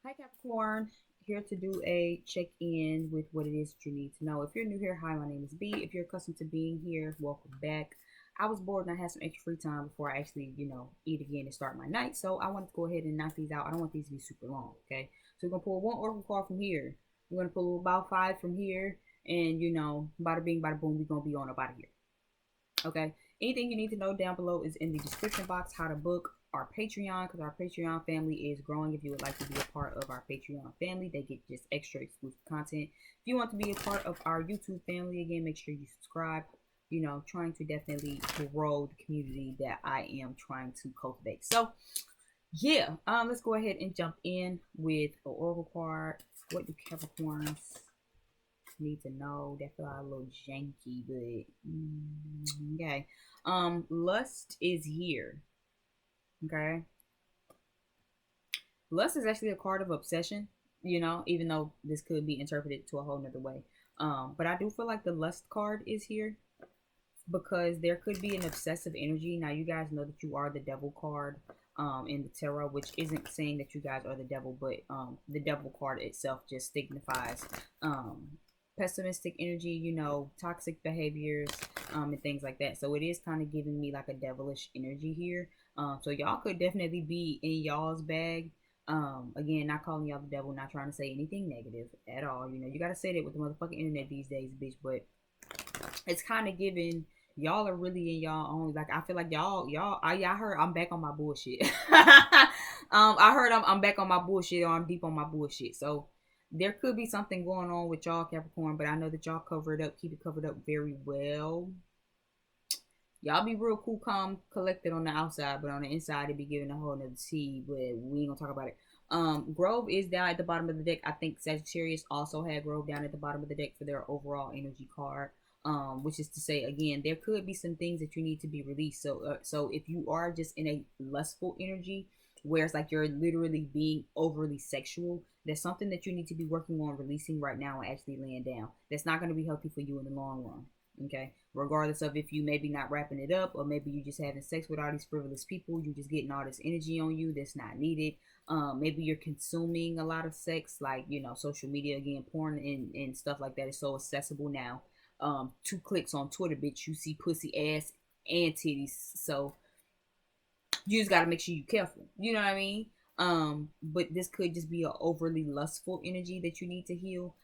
Hi Capricorn, here to do a check-in with what it is that you need to know. If you're new here, hi, my name is B. If you're accustomed to being here, welcome back. I was bored and I had some extra free time before I actually, eat again and start my night. So I wanted to go ahead and knock these out. I don't want these to be super long, okay? So we're gonna pull one oracle card from here. We're gonna pull about five from here, and bada bing, bada boom, we're gonna be on up out of here. Okay. Anything you need to know down below is in the description box. How to book our Patreon, because our Patreon family is growing. If you would like to be a part of our Patreon family, they get just extra exclusive content. If you want to be a part of our YouTube family, again, make sure you subscribe. Trying to definitely grow the community that I am trying to cultivate. So, yeah, let's go ahead and jump in with an oracle card. What do Capricorns need to know? That feel like a little janky, but okay. Lust is here. Okay. Lust is actually a card of obsession, even though this could be interpreted to a whole nother way. But I do feel like the lust card is here because there could be an obsessive energy. Now you guys know that you are the devil card in the tarot, which isn't saying that you guys are the devil, but the devil card itself just signifies pessimistic energy, toxic behaviors, and things like that. So it is kind of giving me like a devilish energy here. So y'all could definitely be in y'all's bag. Again, not calling y'all the devil, not trying to say anything negative at all. You gotta say that with the motherfucking internet these days, bitch. But it's kind of giving y'all are really in y'all own. Like I feel like y'all heard I'm back on my bullshit. I heard I'm back on my bullshit, or I'm deep on my bullshit. So there could be something going on with y'all Capricorn, but I know that y'all cover it up, keep it covered up very well. Y'all be real cool, calm, collected on the outside, but on the inside it be giving a whole nother tea. But we ain't gonna talk about it. Grove is down at the bottom of the deck. I think Sagittarius also had Grove down at the bottom of the deck for their overall energy card. Which is to say, again, there could be some things that you need to be released. So if you are just in a lustful energy, where it's like you're literally being overly sexual, there's something that you need to be working on releasing right now and actually laying down. That's not going to be healthy for you in the long run. Okay, regardless of if you maybe not wrapping it up, or maybe you just having sex with all these frivolous people, you just getting all this energy on you that's not needed. Maybe you're consuming a lot of sex, like social media, again, porn and stuff like that is so accessible now. 2 clicks on Twitter, bitch, you see pussy, ass, and titties. So you just gotta make sure you're careful. You know what I mean? But this could just be an overly lustful energy that you need to heal.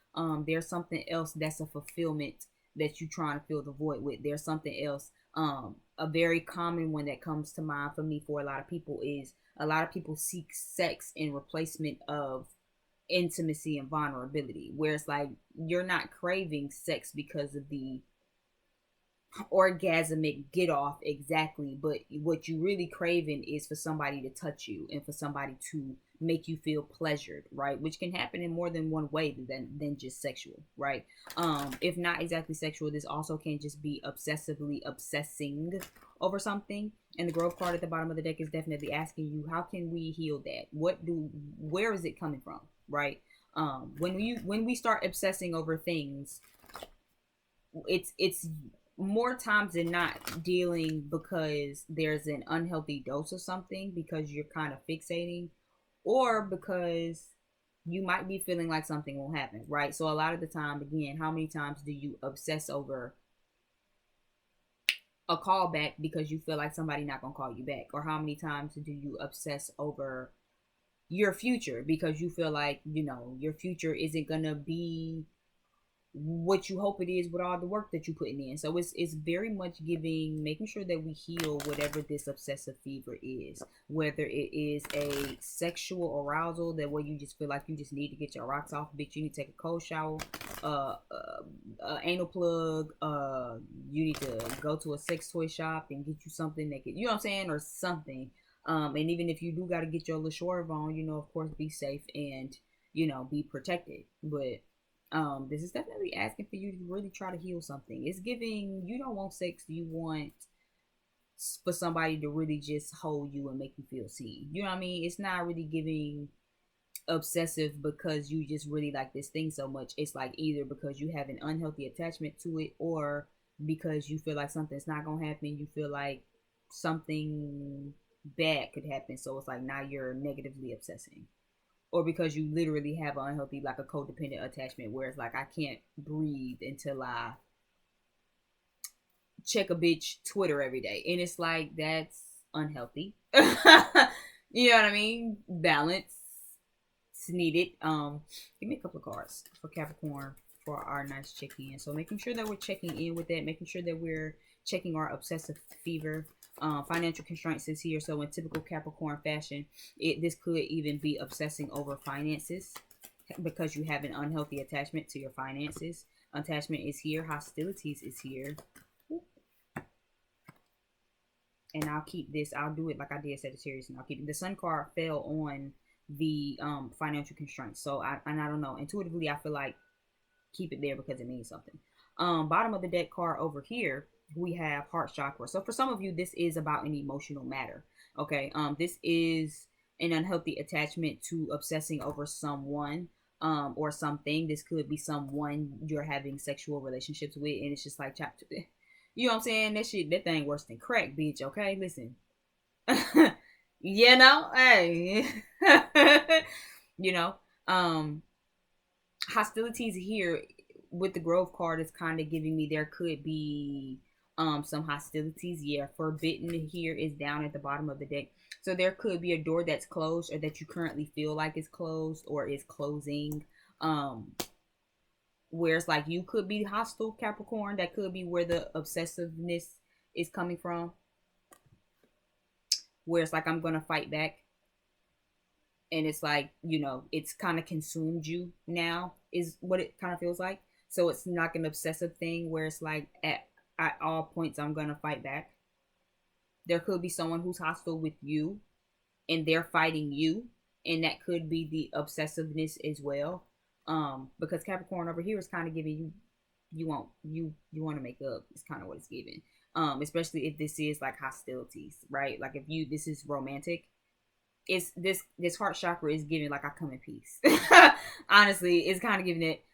There's something else that's a fulfillment that you're trying to fill the void with. There's something else. A very common one that comes to mind for me for a lot of people is a lot of people seek sex in replacement of intimacy and vulnerability, where it's like you're not craving sex because of the orgasmic get off exactly, but what you really craving is for somebody to touch you and for somebody to make you feel pleasured, right? Which can happen in more than one way than just sexual, right? If not exactly sexual, this also can just be obsessively obsessing over something. And the growth card at the bottom of the deck is definitely asking you, how can we heal that? Where is it coming from, right? When we start obsessing over things, it's more times than not dealing because there's an unhealthy dose of something, because you're kind of fixating, or because you might be feeling like something will happen, right? So a lot of the time, again, how many times do you obsess over a call back because you feel like somebody not gonna call you back? Or how many times do you obsess over your future because you feel like your future isn't gonna be what you hope it is with all the work that you're putting in? So it's very much giving, making sure that we heal whatever this obsessive fever is, whether it is a sexual arousal that where you just feel like you just need to get your rocks off, bitch, you need to take a cold shower, anal plug, you need to go to a sex toy shop and get you something that could, you know what I'm saying, or something. And even if you do got to get your little swerve on, of course, be safe and be protected. But this is definitely asking for you to really try to heal something. It's giving, you don't want sex, you want for somebody to really just hold you and make you feel seen. You know what I mean? It's not really giving obsessive because you just really like this thing so much. It's like either because you have an unhealthy attachment to it, or because you feel like something's not gonna happen. You feel like something bad could happen, so it's like now you're negatively obsessing. or because you literally have an unhealthy, like a codependent attachment where it's like, I can't breathe until I check a bitch Twitter every day. And it's like, that's unhealthy. You know what I mean? Balance. It's needed. Give me a couple of cards for Capricorn for our nice check-in. So making sure that we're checking in with that, making sure that we're checking our obsessive fever. Financial constraints is here. So in typical Capricorn fashion, this could even be obsessing over finances because you have an unhealthy attachment to your finances. Attachment is here. Hostilities is here. And I'll keep this. I'll do it like I did Sagittarius, and I'll keep it. The Sun card fell on the financial constraints. So I don't know. Intuitively, I feel like keep it there because it means something. Bottom of the deck card over here, we have heart chakra. So for some of you, this is about an emotional matter. Okay. This is an unhealthy attachment to obsessing over someone or something. This could be someone you're having sexual relationships with, and it's just like chapter. You know what I'm saying? That thing worse than crack, bitch. Okay, listen. You know, hey. You know, hostilities here with the Grove card is kind of giving me there could be some hostilities. Yeah, forbidden here is down at the bottom of the deck. So there could be a door that's closed or that you currently feel like is closed or is closing. Where it's like you could be hostile, Capricorn. That could be where the obsessiveness is coming from. Where it's like, I'm gonna fight back. And it's like, you know, it's kind of consumed you now, is what it kind of feels like. So it's not an obsessive thing where it's like at all points I'm gonna fight back. There could be someone who's hostile with you and they're fighting you, and that could be the obsessiveness as well. Because Capricorn over here is kind of giving you you want to make up. It's kind of what it's giving. Especially if this is like hostilities, right? Like if this is romantic, it's this heart chakra is giving like, I come in peace. Honestly, it's kind of giving it.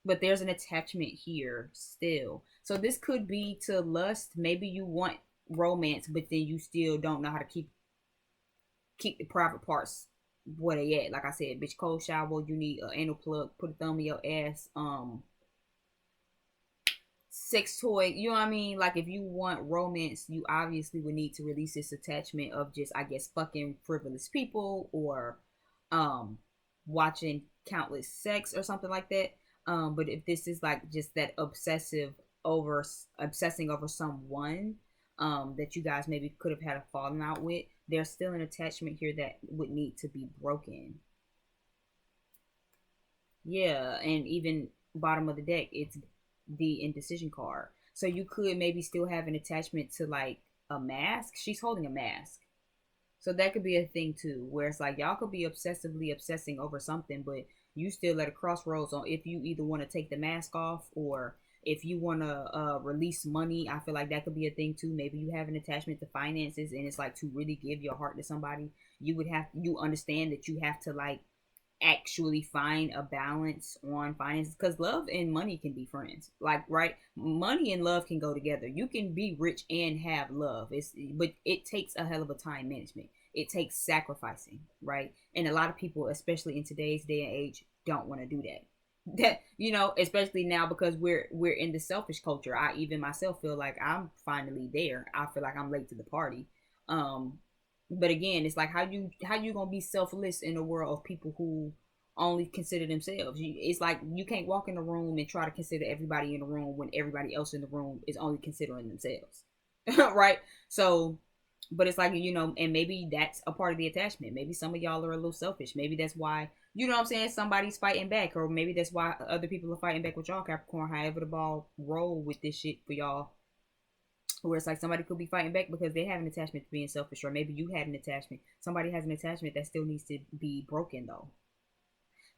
But there's an attachment here still. So this could be to lust. Maybe you want romance, but then you still don't know how to keep the private parts where they at. Like I said, bitch, cold shower, you need an anal plug, put a thumb in your ass, sex toy, you know what I mean? Like if you want romance, you obviously would need to release this attachment of just, I guess, fucking frivolous people or watching countless sex or something like that. But if this is like just that obsessing over someone that you guys maybe could have had a falling out with, there's still an attachment here that would need to be broken. Yeah, and even bottom of the deck, it's the indecision card. So you could maybe still have an attachment to like a mask. She's holding a mask. So that could be a thing too, where it's like y'all could be obsessively obsessing over something, but you still at a crossroads on if you either want to take the mask off or if you want to release money. I feel like that could be a thing too. Maybe you have an attachment to finances, and it's like to really give your heart to somebody, you understand that you have to like actually find a balance on finances, because love and money can be friends, like, right? Money and love can go together. You can be rich and have love. But it takes a hell of a time management. It takes sacrificing, right? And a lot of people, especially in today's day and age, don't want to do that. Especially now, because we're in the selfish culture. I even myself feel like I'm finally there. I feel like I'm late to the party. But again, it's like, how you gonna be selfless in a world of people who only consider themselves? It's like you can't walk in a room and try to consider everybody in the room when everybody else in the room is only considering themselves. Right? So, but it's like, and maybe that's a part of the attachment. Maybe some of y'all are a little selfish. Maybe that's why, you know what I'm saying, somebody's fighting back, or maybe that's why other people are fighting back with y'all, Capricorn. However the ball roll with this shit for y'all, where it's like somebody could be fighting back because they have an attachment to being selfish, or maybe you had an attachment. Somebody has an attachment that still needs to be broken, though.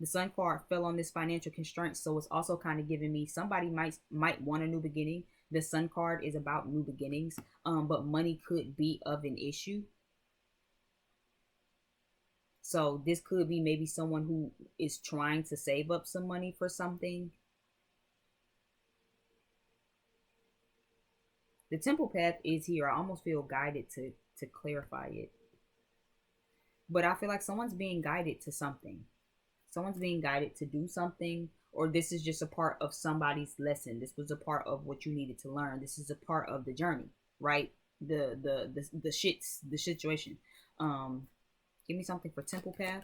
The Sun card fell on this financial constraint, so it's also kind of giving me somebody might want a new beginning. The Sun card is about new beginnings, but money could be of an issue. So this could be maybe someone who is trying to save up some money for something. The temple path is here. I almost feel guided to clarify it. But I feel like someone's being guided to something. Someone's being guided to do something, or this is just a part of somebody's lesson. This was a part of what you needed to learn. This is a part of the journey, right? The situation. Give me something for Temple Path.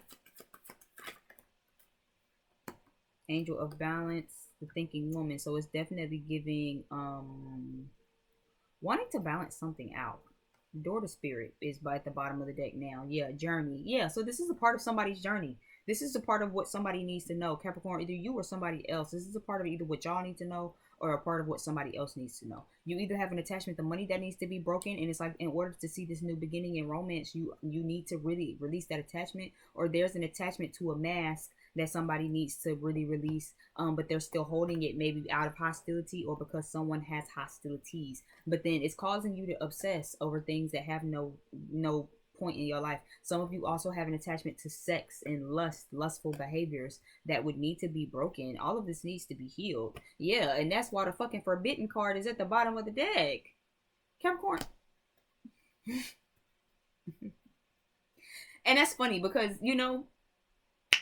Angel of Balance, the thinking woman. So it's definitely giving wanting to balance something out. Door to Spirit is by at the bottom of the deck now. Yeah, journey. Yeah, so this is a part of somebody's journey. This is a part of what somebody needs to know. Capricorn, either you or somebody else. This is a part of either what y'all need to know or a part of what somebody else needs to know. You either have an attachment to money that needs to be broken, and it's like in order to see this new beginning in romance, you need to really release that attachment, or there's an attachment to a mask that somebody needs to really release, but they're still holding it, maybe out of hostility or because someone has hostilities. But then it's causing you to obsess over things that have no point in your life. Some of you also have an attachment to sex and lustful behaviors that would need to be broken. All of this needs to be healed. Yeah, and that's why the fucking forbidden card is at the bottom of the deck. Capricorn. And that's funny because, you know,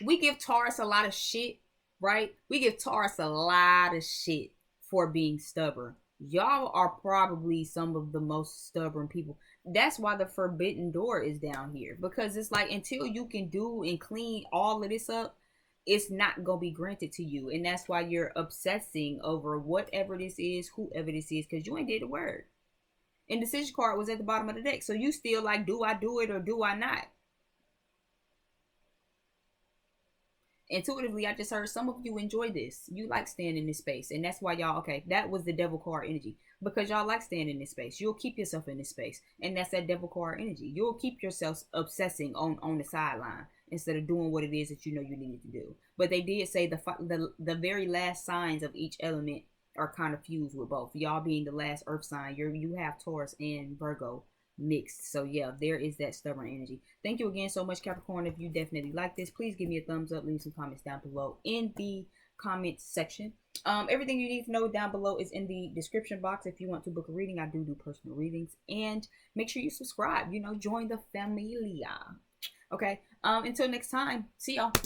we give Taurus a lot of shit, right? We give Taurus a lot of shit for being stubborn. Y'all are probably some of the most stubborn people. That's why the forbidden door is down here. Because it's like until you can do and clean all of this up, it's not going to be granted to you. And that's why you're obsessing over whatever this is, whoever this is, because you ain't did the word. And the decision card was at the bottom of the deck. So you still like, do I do it or do I not? Intuitively, I just heard some of you enjoy this. You like staying in this space, and that's why y'all, okay, that was the devil card energy, because y'all like staying in this space. You'll keep yourself in this space, and that's that devil card energy. You'll keep yourself obsessing on the sideline instead of doing what it is that you know you needed to do. But they did say the very last signs of each element are kind of fused with both. Y'all being the last earth sign, you have Taurus and Virgo mixed. So yeah, there is that stubborn energy. Thank you again so much, Capricorn. If you definitely like this, please give me a thumbs up, leave some comments down below in the comments section. Everything you need to know down below is in the description box. If you want to book a reading, I do personal readings, and make sure you subscribe, you know, join the familia. Okay, until next time, see y'all.